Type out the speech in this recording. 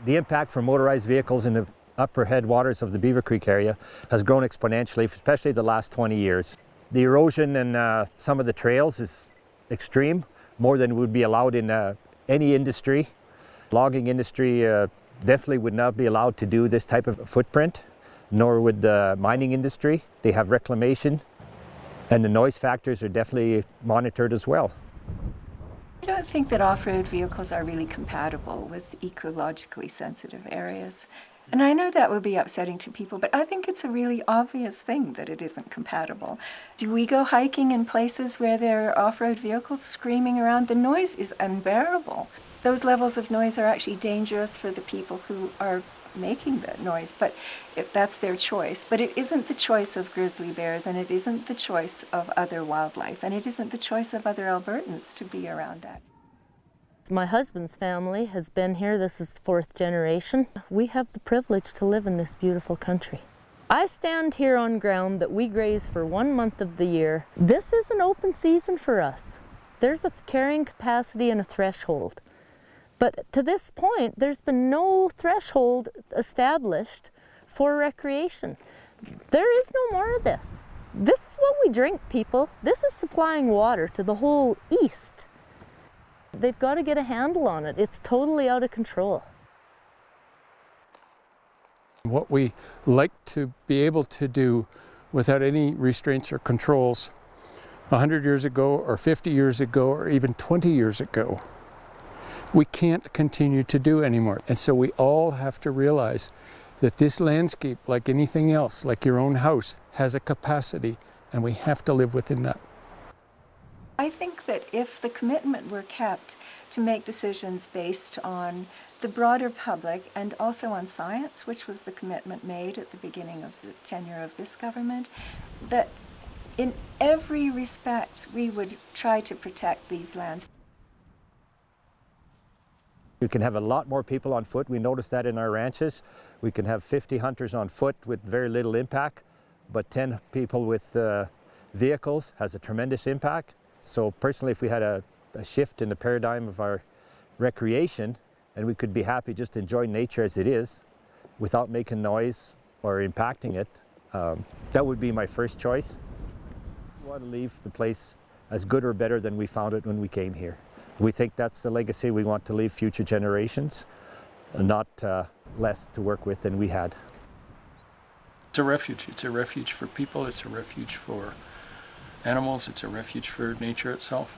The impact from motorized vehicles in the upper headwaters of the Beaver Creek area has grown exponentially, especially the last 20 years. The erosion in some of the trails is extreme, more than would be allowed in any industry. Logging industry definitely would not be allowed to do this type of footprint, nor would the mining industry. They have reclamation, and the noise factors are definitely monitored as well. I don't think that off-road vehicles are really compatible with ecologically sensitive areas. And I know that will be upsetting to people, but I think it's a really obvious thing that it isn't compatible. Do we go hiking in places where there are off-road vehicles screaming around? The noise is unbearable. Those levels of noise are actually dangerous for the people who are making that noise, but that's their choice. But it isn't the choice of grizzly bears, and it isn't the choice of other wildlife, and it isn't the choice of other Albertans to be around that. My husband's family has been here. This is fourth generation. We have the privilege to live in this beautiful country. I stand here on ground that we graze for 1 month of the year. This is an open season for us. There's a carrying capacity and a threshold. But to this point, there's been no threshold established for recreation. There is no more of this. This is what we drink, people. This is supplying water to the whole east. They've got to get a handle on it. It's totally out of control. What we like to be able to do without any restraints or controls 100 years ago or 50 years ago or even 20 years ago, we can't continue to do anymore. And so we all have to realize that this landscape, like anything else, like your own house, has a capacity, and we have to live within that. I think that if the commitment were kept to make decisions based on the broader public and also on science, which was the commitment made at the beginning of the tenure of this government, that in every respect we would try to protect these lands. We can have a lot more people on foot. We noticed that in our ranches. We can have 50 hunters on foot with very little impact, but 10 people with vehicles has a tremendous impact. So personally, if we had a shift in the paradigm of our recreation, and we could be happy just enjoying nature as it is without making noise or impacting it, that would be my first choice. We want to leave the place as good or better than we found it when we came here. We think that's the legacy we want to leave future generations, not less to work with than we had. It's a refuge. It's a refuge for people. It's a refuge for animals. It's a refuge for nature itself.